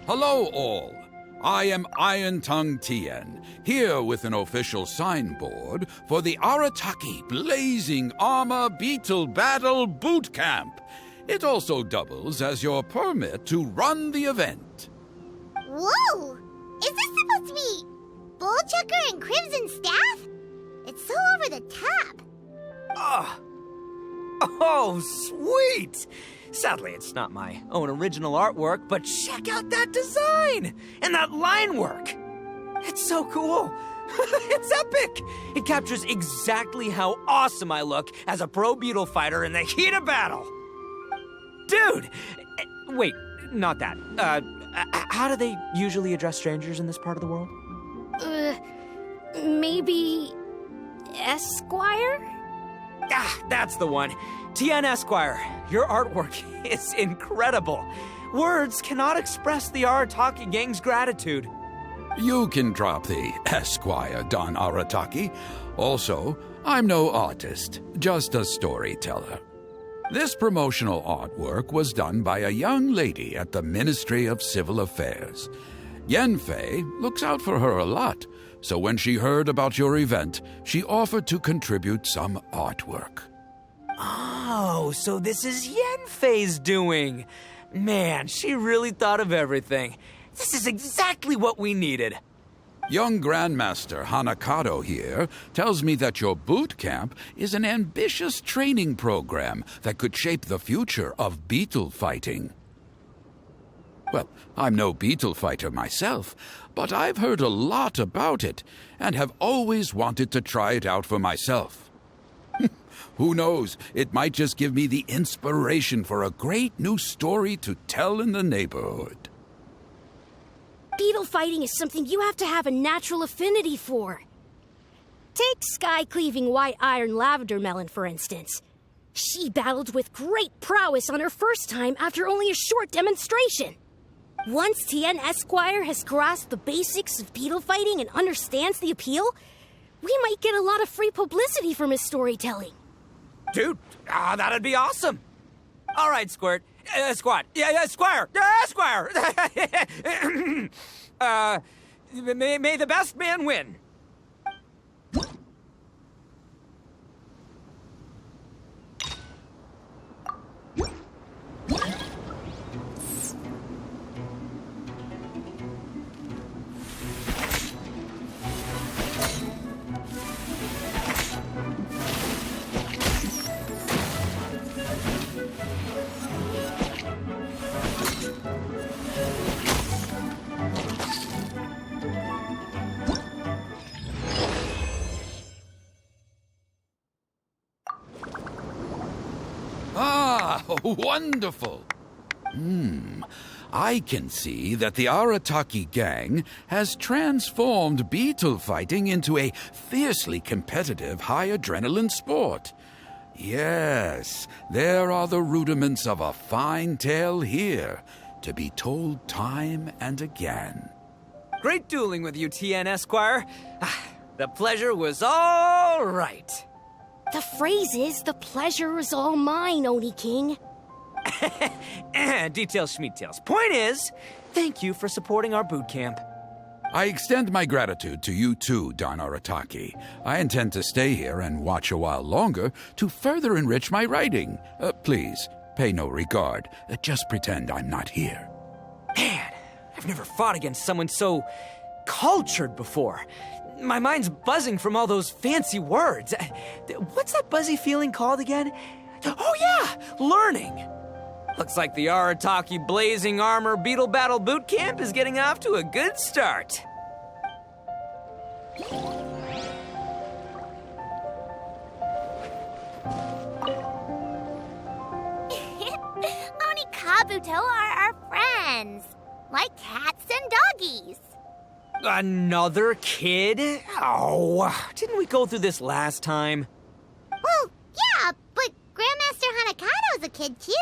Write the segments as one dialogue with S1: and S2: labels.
S1: Hello all. I am Iron Tongue Tien, here with an official signboard for the Arataki Blazing Armor Beetle Battle Boot Camp. It also doubles as your permit to run the event.
S2: Whoa! Is this supposed to be Bullchucker and Crimson Staff? It's so over the top.
S3: Oh, sweet! Sadly, it's not my own original artwork, but check out that design! And that line work! It's so cool! It's epic! It captures exactly how awesome I look as a pro beetle fighter in the heat of battle! Dude! Wait, not that. How do they usually address strangers in this part of the world?
S4: Maybe... Esquire?
S3: Ah, that's the one. Tien Esquire, your artwork is incredible. Words cannot express the Arataki gang's gratitude.
S1: You can drop the Esquire, Don Arataki. Also, I'm no artist, just a storyteller. This promotional artwork was done by a young lady at the Ministry of Civil Affairs. Yenfei looks out for her a lot, so when she heard about your event, she offered to contribute some artwork.
S3: Oh, so this is Yenfei's doing. Man, she really thought of everything. This is exactly what we needed.
S1: Young Grandmaster Hanakado here tells me that your boot camp is an ambitious training program that could shape the future of beetle fighting. Well, I'm no beetle fighter myself, but I've heard a lot about it and have always wanted to try it out for myself. Who knows, it might just give me the inspiration for a great new story to tell in the neighborhood.
S4: Beetle fighting is something you have to have a natural affinity for. Take sky-cleaving white iron lavender melon, for instance. She battled with great prowess on her first time after only a short demonstration. Once Tien Esquire has grasped the basics of beetle fighting and understands the appeal, we might get a lot of free publicity from his storytelling.
S3: Dude, that'd be awesome. All right, Squirt. Squad. Yeah, Squire. Squire. May the best man win.
S1: Wonderful! I can see that the Arataki gang has transformed beetle fighting into a fiercely competitive high-adrenaline sport. Yes, there are the rudiments of a fine tale here, to be told time and again.
S3: Great dueling with you, Tien Esquire. The pleasure was all right.
S4: The phrase is, the pleasure is all mine, Oni King.
S3: Details, schmeetails. Point is, thank you for supporting our boot camp.
S1: I extend my gratitude to you too, Don Arataki. I intend to stay here and watch a while longer to further enrich my writing. Please, pay no regard. Just pretend I'm not here.
S3: Man, I've never fought against someone so cultured before. My mind's buzzing from all those fancy words. What's that buzzy feeling called again? Oh yeah, learning. Looks like the Arataki Blazing Armor Beetle Battle Boot Camp is getting off to a good start.
S2: Oni Kabuto are our friends, like cats and doggies.
S3: Another kid? Oh, didn't we go through this last time?
S2: Well, yeah, but Grandmaster Hanakado's a kid too.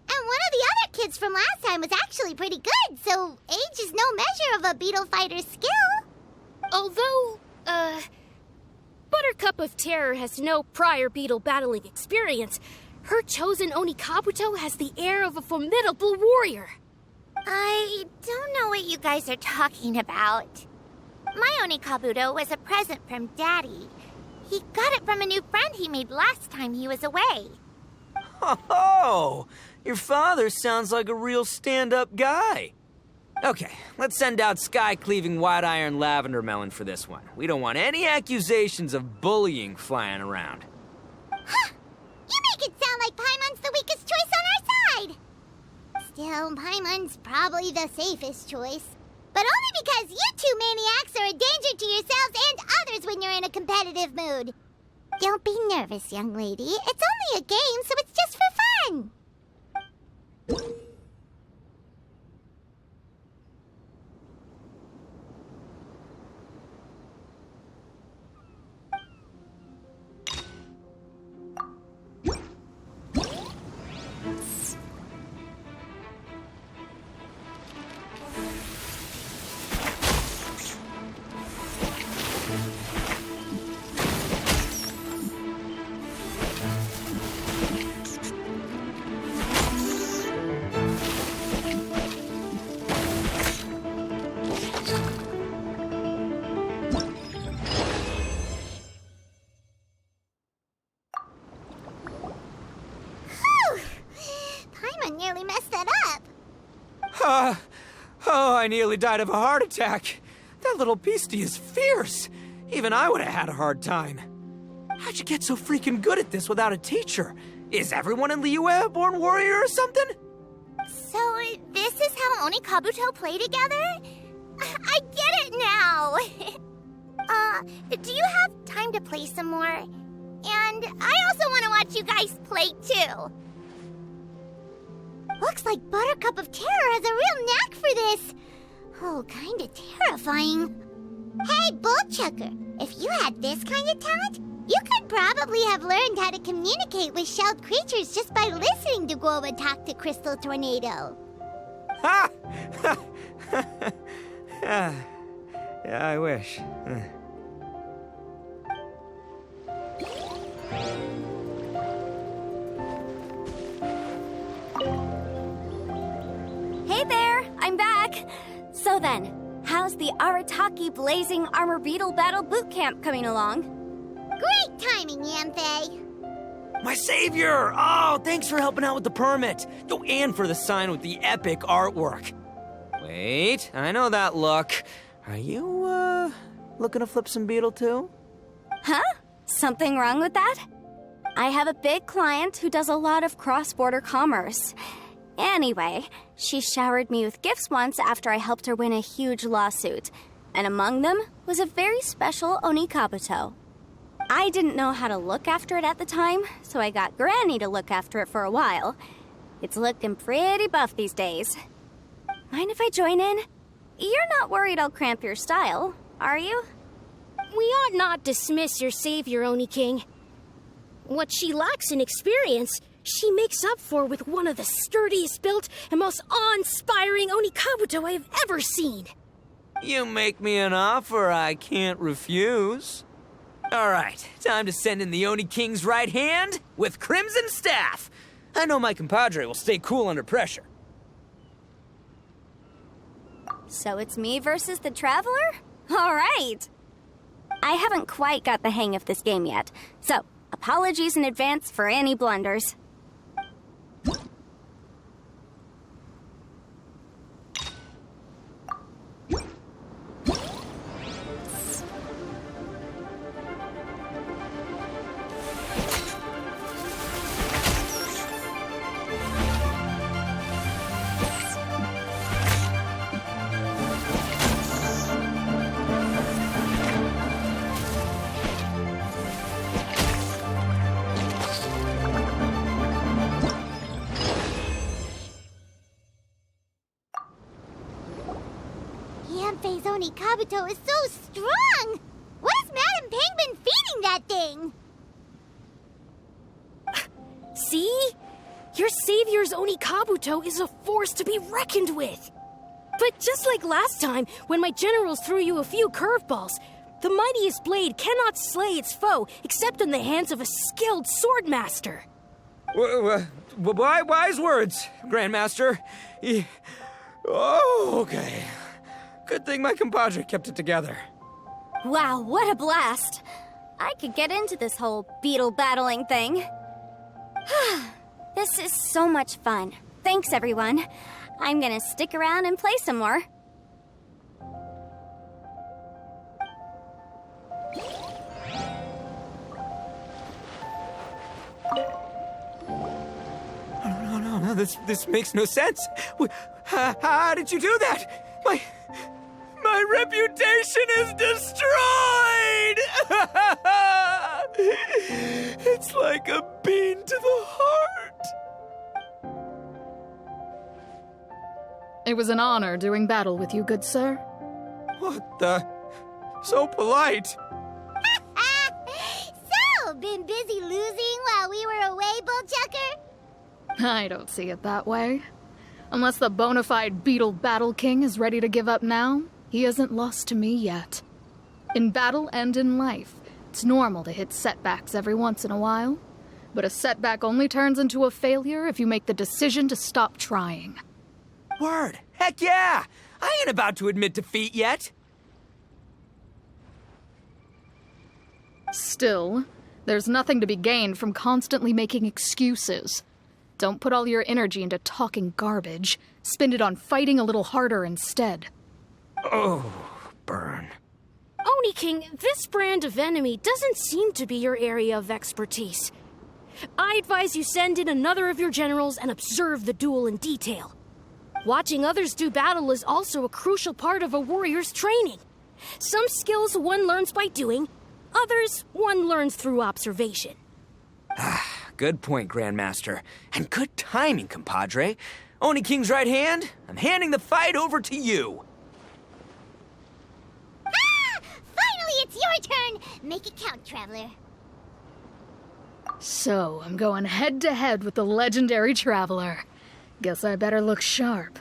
S2: And one of the other kids from last time was actually pretty good, so age is no measure of a beetle fighter's skill.
S4: Although, Buttercup of Terror has no prior beetle battling experience, her chosen Oni Kabuto has the air of a formidable warrior.
S2: I don't know what you guys are talking about. My Onikabuto was a present from Daddy. He got it from a new friend he made last time he was away.
S3: Oh, your father sounds like a real stand-up guy. Okay, let's send out sky-cleaving white iron lavender melon for this one. We don't want any accusations of bullying flying around.
S2: Huh! You make it sound like Paimon's the weakest choice on our side! Still, Paimon's probably the safest choice. But only because you two maniacs are a danger to yourselves and others when you're in a competitive mood. Don't be nervous, young lady. It's only a game, so it's just for fun. Nearly messed that up.
S3: Oh, I nearly died of a heart attack. That little beastie is fierce. Even I would have had a hard time. How'd you get so freaking good at this without a teacher? Is everyone in Liyue a born warrior or something?
S2: So, this is how Onikabuto play together? I get it now! Do you have time to play some more? And I also want to watch you guys play too. Looks like Buttercup of Terror has a real knack for this. Oh, kinda terrifying. Hey, Bullchucker, if you had this kind of talent, you could probably have learned how to communicate with shelled creatures just by listening to Guoba talk to Crystal Tornado.
S3: Ha! Yeah, I wish.
S5: Hey there, I'm back. So then, how's the Arataki Blazing Armor Beetle Battle Boot Camp coming along?
S2: Great timing, Yamfei.
S3: My savior! Oh, thanks for helping out with the permit. Oh, and for the sign with the epic artwork. Wait, I know that look. Are you, looking to flip some beetle too?
S5: Huh? Something wrong with that? I have a big client who does a lot of cross-border commerce. Anyway, she showered me with gifts once after I helped her win a huge lawsuit, and among them was a very special Onikabuto. I didn't know how to look after it at the time, so I got Granny to look after it for a while. It's looking pretty buff these days. Mind if I join in? You're not worried I'll cramp your style, are you?
S4: We ought not dismiss your savior, Oni King. What she lacks in experience, she makes up for with one of the sturdiest built and most awe-inspiring Onikabuto I have ever seen.
S3: You make me an offer I can't refuse. All right, time to send in the Oni King's right hand with Crimson Staff. I know my compadre will stay cool under pressure.
S5: So it's me versus the Traveler? All right. I haven't quite got the hang of this game yet, so apologies in advance for any blunders.
S2: Yamfei's Onikabuto is so strong! What is Madame Penguin feeding that thing?
S4: See? Your savior's Onikabuto is a force to be reckoned with. But just like last time, when my generals threw you a few curveballs, the mightiest blade cannot slay its foe except in the hands of a skilled swordmaster.
S3: Wise words, Grandmaster. Oh, okay. Good thing my compadre kept it together.
S5: Wow, what a blast! I could get into this whole beetle battling thing. This is so much fun. Thanks, everyone. I'm gonna stick around and play some more.
S3: No, this makes no sense. How did you do that? My reputation is destroyed! It's like a bean to the heart.
S6: It was an honor doing battle with you, good sir.
S3: What the? So polite.
S2: So, been busy losing while we were away, Bullchucker?
S6: I don't see it that way. Unless the bona fide beetle battle king is ready to give up now, he hasn't lost to me yet. In battle and in life, it's normal to hit setbacks every once in a while. But a setback only turns into a failure if you make the decision to stop trying.
S3: Word. Heck yeah! I ain't about to admit defeat yet.
S6: Still, there's nothing to be gained from constantly making excuses. Don't put all your energy into talking garbage. Spend it on fighting a little harder instead.
S3: Oh, burn.
S4: Oni King, this brand of enemy doesn't seem to be your area of expertise. I advise you send in another of your generals and observe the duel in detail. Watching others do battle is also a crucial part of a warrior's training. Some skills one learns by doing, others one learns through observation.
S3: Good point, Grandmaster. And good timing, compadre. Oni King's right hand, I'm handing the fight over to you.
S2: Finally, it's your turn! Make it count, Traveler.
S6: So, I'm going head-to-head with the legendary Traveler. Guess I better look sharp.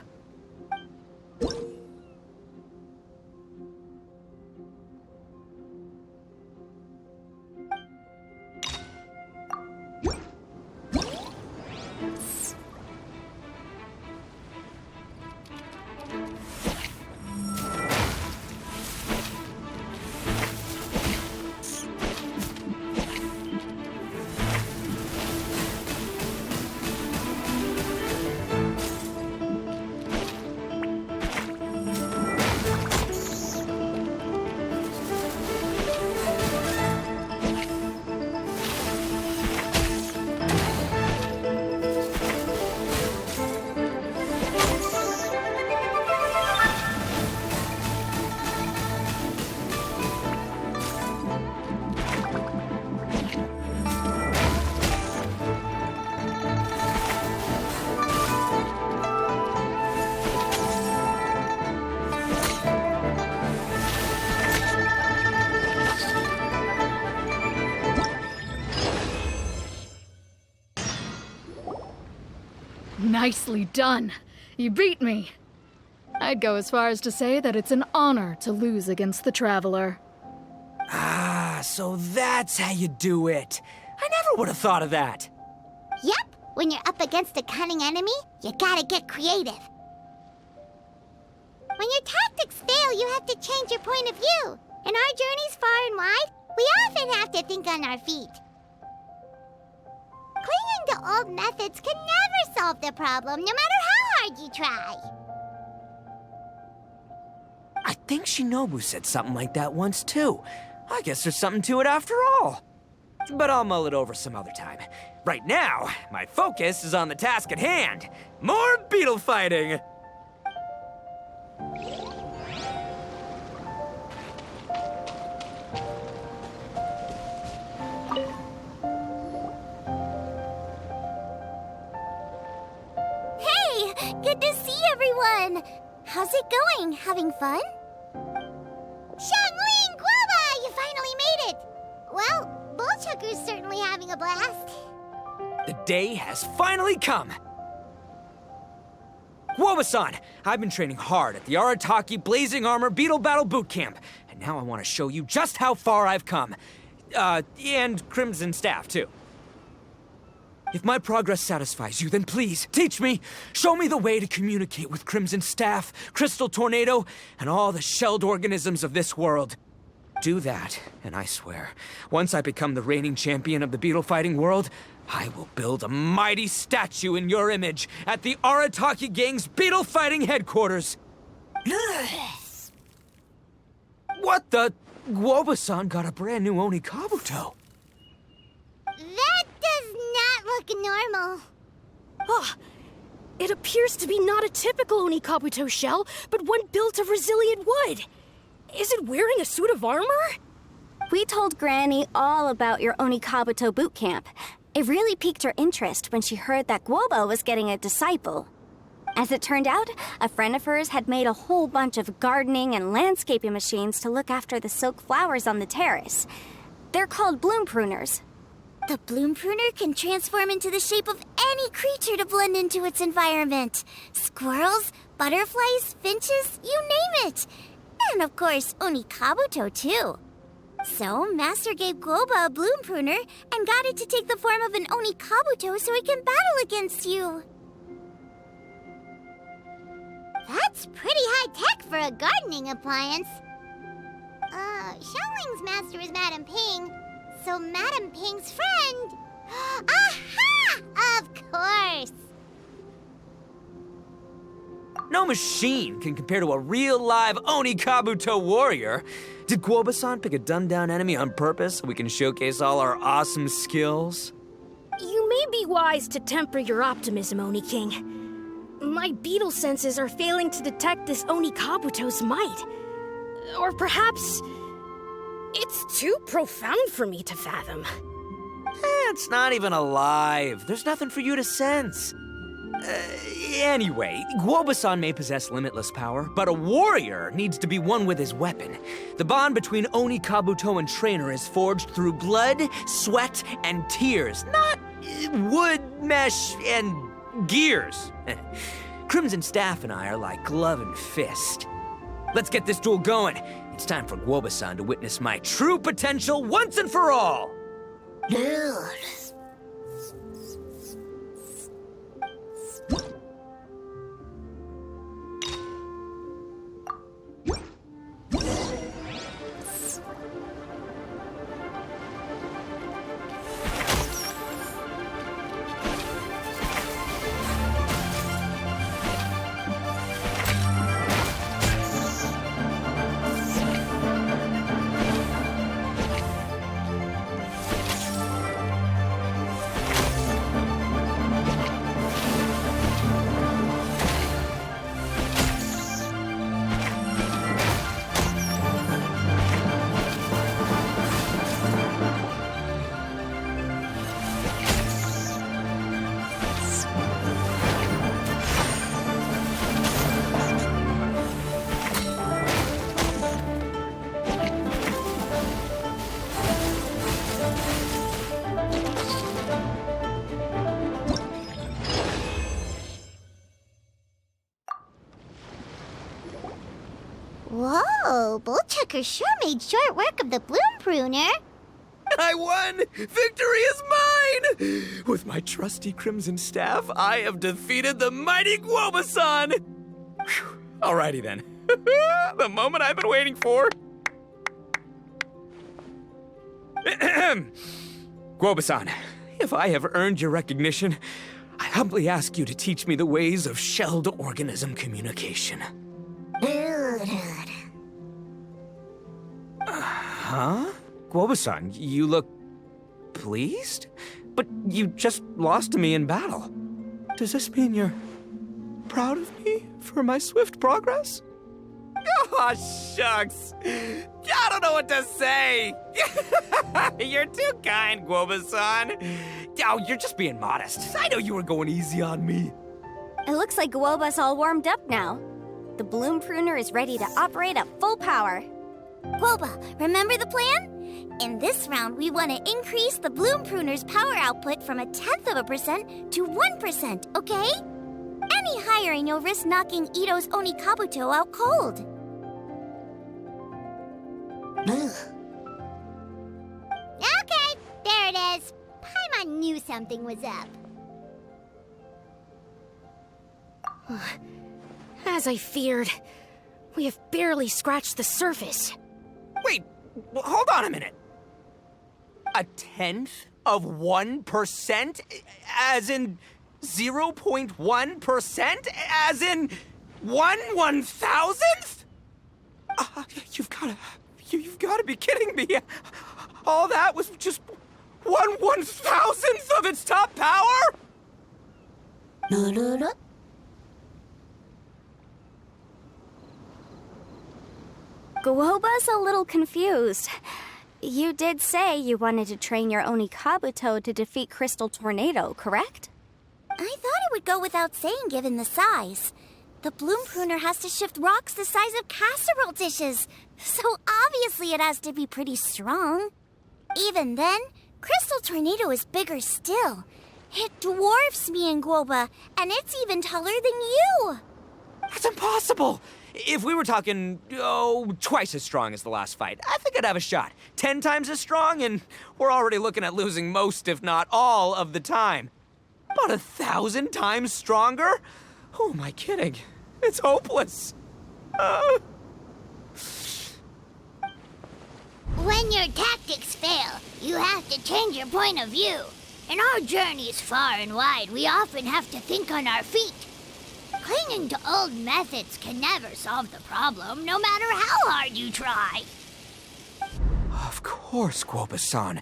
S6: Nicely done. You beat me. I'd go as far as to say that it's an honor to lose against the Traveler.
S3: Ah, so that's how you do it. I never would have thought of that.
S2: Yep, when you're up against a cunning enemy, you gotta get creative. When your tactics fail, you have to change your point of view. In our journeys far and wide, we often have to think on our feet. Clinging to old methods can never solve the problem, no matter how hard you try.
S3: I think Shinobu said something like that once, too. I guess there's something to it after all. But I'll mull it over some other time. Right now, my focus is on the task at hand. More beetle fighting!
S2: Hey, good to see everyone! How's it going? Having fun? Xiangling Guava! You finally made it! Well, Bullchucker's certainly having a blast.
S3: The day has finally come! Guava-san, I've been training hard at the Arataki Blazing Armor Beetle Battle Boot Camp, and now I want to show you just how far I've come. And Crimson Staff, too. If my progress satisfies you, then please, teach me. Show me the way to communicate with Crimson Staff, Crystal Tornado, and all the shelled organisms of this world. Do that, and I swear, once I become the reigning champion of the beetle fighting world, I will build a mighty statue in your image at the Arataki gang's beetle fighting headquarters. What the? Guoba-san got a brand new Oni Kabuto.
S2: That does not look normal.
S4: Ah, it appears to be not a typical Oni Kabuto shell, but one built of resilient wood. Is it wearing a suit of armor?
S5: We told Granny all about your Oni Kabuto boot camp. It really piqued her interest when she heard that Guoba was getting a disciple. As it turned out, a friend of hers had made a whole bunch of gardening and landscaping machines to look after the silk flowers on the terrace. They're called bloom pruners.
S2: The bloom pruner can transform into the shape of any creature to blend into its environment. Squirrels, butterflies, finches, you name it. And of course, Oni Kabuto too. So, Master gave Guoba a bloom pruner and got it to take the form of an Oni Kabuto so it can battle against you. That's pretty high-tech for a gardening appliance. Xiaoling's master is Madame Ping, so Madame Ping's friend... Aha! Of course!
S3: No machine can compare to a real live Oni Kabuto warrior. Did Guoba-san pick a dumbed-down enemy on purpose so we can showcase all our awesome skills?
S4: You may be wise to temper your optimism, Oni King. My beetle senses are failing to detect this Oni Kabuto's might. Or perhaps... it's too profound for me to fathom.
S3: It's not even alive. There's nothing for you to sense. Anyway, Guoba-san may possess limitless power, but a warrior needs to be one with his weapon. The bond between Oni Kabuto and trainer is forged through blood, sweat, and tears, not wood, mesh, and gears. Crimson Staff and I are like glove and fist. Let's get this duel going. It's time for Guoba-san to witness my true potential once and for all.
S2: Whoa, Bullchucker sure made short work of the bloom pruner.
S3: I won! Victory is mine! With my trusty Crimson Staff, I have defeated the mighty Guoba-san! Whew. Alrighty then. The moment I've been waiting for. Guoba-san, if I have earned your recognition, I humbly ask you to teach me the ways of shelled organism communication. Huh? Guoba-san, you look pleased? But you just lost to me in battle. Does this mean you're proud of me for my swift progress? Oh, shucks. I don't know what to say. You're too kind, Guoba-san. Oh, you're just being modest. I know you were going easy on me.
S5: It looks like Guoba's all warmed up now. The bloom pruner is ready to operate at full power.
S2: Guoba, remember the plan? In this round, we want to increase the bloom pruner's power output from 0.1% to 1%, okay? Any higher and you'll risk knocking Ito's Oni Kabuto out cold. Okay, there it is. Paimon knew something was up.
S4: As I feared, we have barely scratched the surface.
S3: Wait, hold on a minute. 0.1%? As in 0.1%? As in 1/1000th? You've gotta be kidding me. All that was just 1/1000th of its top power?
S5: Guoba's a little confused. You did say you wanted to train your Onikabuto to defeat Crystal Tornado, correct?
S2: I thought it would go without saying given the size. The bloom pruner has to shift rocks the size of casserole dishes, so obviously it has to be pretty strong. Even then, Crystal Tornado is bigger still. It dwarfs me and Guoba, and it's even taller than you.
S3: That's impossible! If we were talking, twice as strong as the last fight, I think I'd have a shot. 10 times as strong, and we're already looking at losing most, if not all, of the time. About 1,000 times stronger? Who am I kidding? It's hopeless.
S2: When your tactics fail, you have to change your point of view. In our journeys far and wide, we often have to think on our feet. Clinging to old methods can never solve the problem, no matter how hard you try.
S3: Of course, Guoba-san.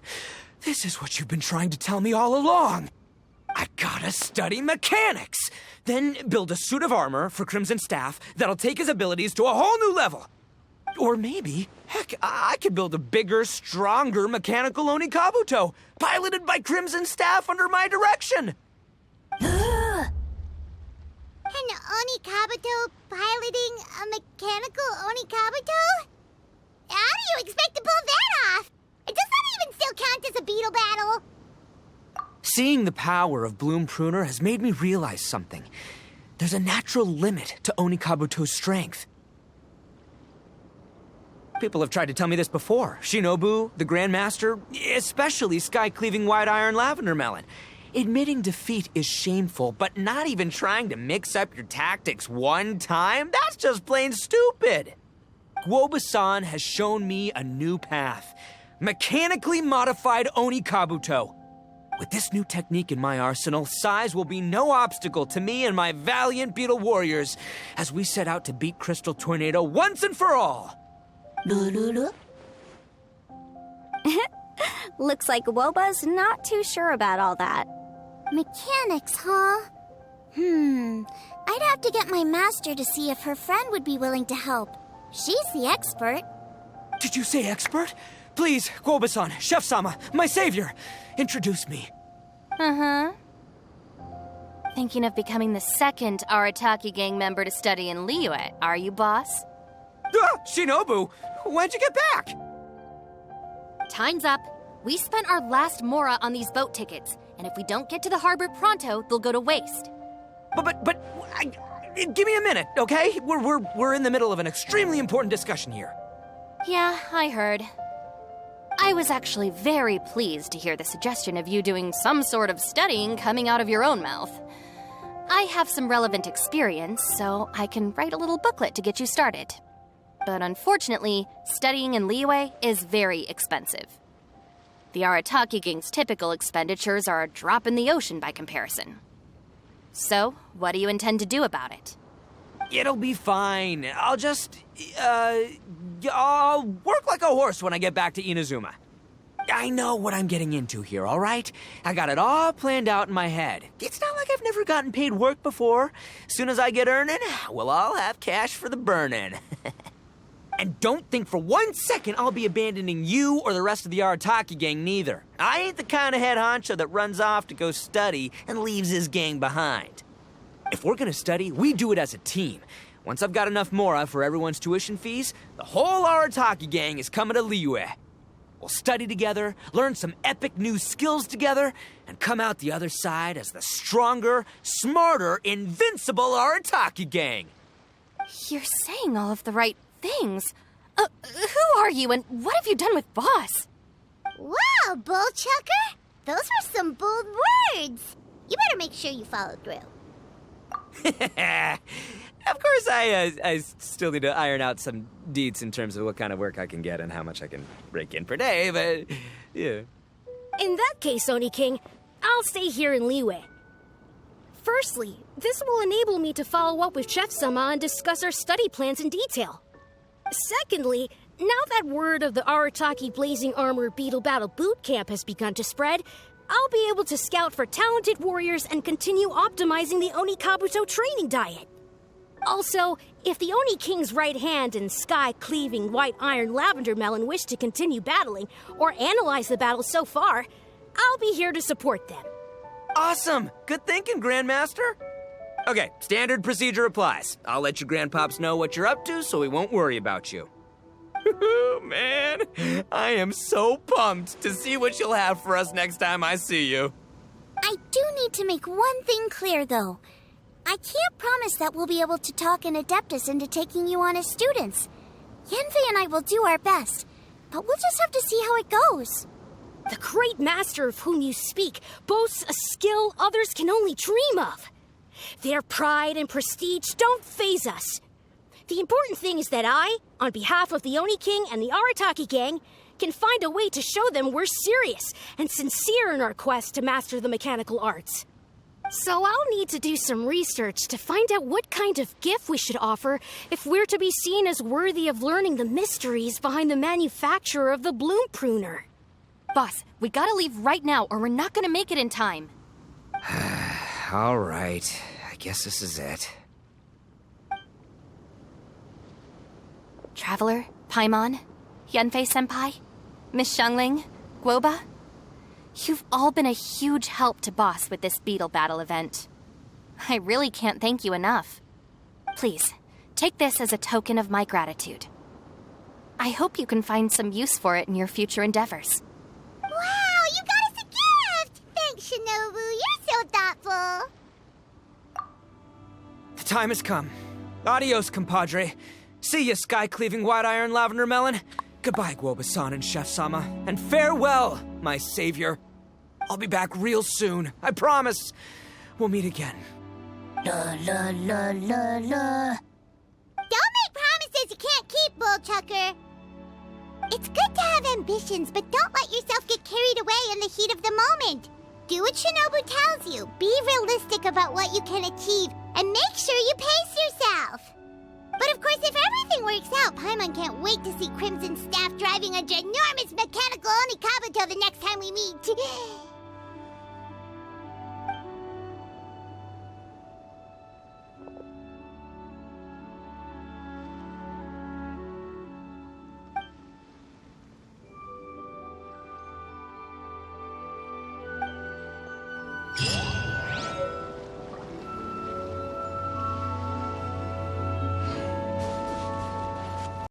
S3: This is what you've been trying to tell me all along. I gotta study mechanics, then build a suit of armor for Crimson Staff that'll take his abilities to a whole new level. Or maybe, heck, I could build a bigger, stronger mechanical Onikabuto, piloted by Crimson Staff under my direction.
S2: An Onikabuto piloting a mechanical Onikabuto? How do you expect to pull that off? Does that even still count as a beetle battle?
S3: Seeing the power of Bloom Pruner has made me realize something. There's a natural limit to Onikabuto's strength. People have tried to tell me this before. Shinobu, the Grandmaster, especially Sky-Cleaving White Iron Lavender Melon. Admitting defeat is shameful, but not even trying to mix up your tactics one time? That's just plain stupid! Guoba-san has shown me a new path. Mechanically modified Onikabuto. With this new technique in my arsenal, size will be no obstacle to me and my valiant beetle warriors as we set out to beat Crystal Tornado once and for all.
S5: Looks like Guoba's not too sure about all that.
S2: Mechanics, huh? I'd have to get my master to see if her friend would be willing to help. She's the expert.
S3: Did you say expert? Please, Guoba-san, Chef-sama, my savior, introduce me.
S5: Thinking of becoming the second Arataki gang member to study in Liyue, are you, boss?
S3: Shinobu, when'd you get back?
S7: Time's up. We spent our last mora on these boat tickets, and if we don't get to the harbor pronto, they'll go to waste.
S3: Give me a minute, okay? We're in the middle of an extremely important discussion here.
S7: Yeah, I heard. I was actually very pleased to hear the suggestion of you doing some sort of studying coming out of your own mouth. I have some relevant experience, so I can write a little booklet to get you started. But unfortunately, studying in Liyue is very expensive. The Arataki gang's typical expenditures are a drop in the ocean by comparison. So, what do you intend to do about it?
S3: It'll be fine. I'll work like a horse when I get back to Inazuma. I know what I'm getting into here, all right? I got it all planned out in my head. It's not like I've never gotten paid work before. Soon as I get earning, we'll all have cash for the burning. And don't think for 1 second I'll be abandoning you or the rest of the Arataki gang neither. I ain't the kind of head honcho that runs off to go study and leaves his gang behind. If we're gonna study, we do it as a team. Once I've got enough mora for everyone's tuition fees, the whole Arataki gang is coming to Liyue. We'll study together, learn some epic new skills together, and come out the other side as the stronger, smarter, invincible Arataki gang.
S7: You're saying all of the right things. Who are you and what have you done with Boss?
S2: Wow, Bullchucker! Those were some bold words! You better make sure you follow through.
S3: Of course, I still need to iron out some deets in terms of what kind of work I can get and how much I can rake in per day, but yeah.
S4: In that case, Oni King, I'll stay here in Liyue. Firstly, this will enable me to follow up with Chef-sama and discuss our study plans in detail. Secondly, now that word of the Arataki Blazing Armor Beetle Battle Boot Camp has begun to spread, I'll be able to scout for talented warriors and continue optimizing the Oni Kabuto training diet. Also, if the Oni King's right hand and sky-cleaving white iron lavender melon wish to continue battling or analyze the battle so far, I'll be here to support them.
S3: Awesome! Good thinking, Grandmaster! Okay, standard procedure applies. I'll let you grandpops know what you're up to so we won't worry about you. Man, I am so pumped to see what you'll have for us next time I see you.
S2: I do need to make one thing clear, though. I can't promise that we'll be able to talk an Adeptus into taking you on as students. Yanfei and I will do our best, but we'll just have to see how it goes.
S4: The great master of whom you speak boasts a skill others can only dream of. Their pride and prestige don't faze us. The important thing is that I, on behalf of the Oni King and the Arataki gang, can find a way to show them we're serious and sincere in our quest to master the mechanical arts. So I'll need to do some research to find out what kind of gift we should offer if we're to be seen as worthy of learning the mysteries behind the manufacture of the bloom pruner.
S7: Boss, we gotta leave right now or we're not gonna make it in time.
S3: All right, I guess this is it.
S7: Traveler, Paimon, Yanfei-senpai, Miss Xiangling, Guoba, you've all been a huge help to Boss with this beetle battle event. I really can't thank you enough. Please, take this as a token of my gratitude. I hope you can find some use for it in your future endeavors.
S2: Wow, you got us a gift! Thanks, Shinobu. You're so thoughtful.
S3: The time has come. Adios, compadre. See ya, sky-cleaving white iron lavender melon. Goodbye, Guoba-san and Chef-sama. And farewell, my savior. I'll be back real soon. I promise. We'll meet again.
S2: La la la la la. Don't make promises you can't keep, Bullchucker. It's good to have ambitions, but don't let yourself get carried away in the heat of the moment. Do what Shinobu tells you. Be realistic about what you can achieve, and make sure you pace yourself. But of course, if everything works out, Paimon can't wait to see Crimson Staff driving a ginormous mechanical Oni Kabuto the next time we meet.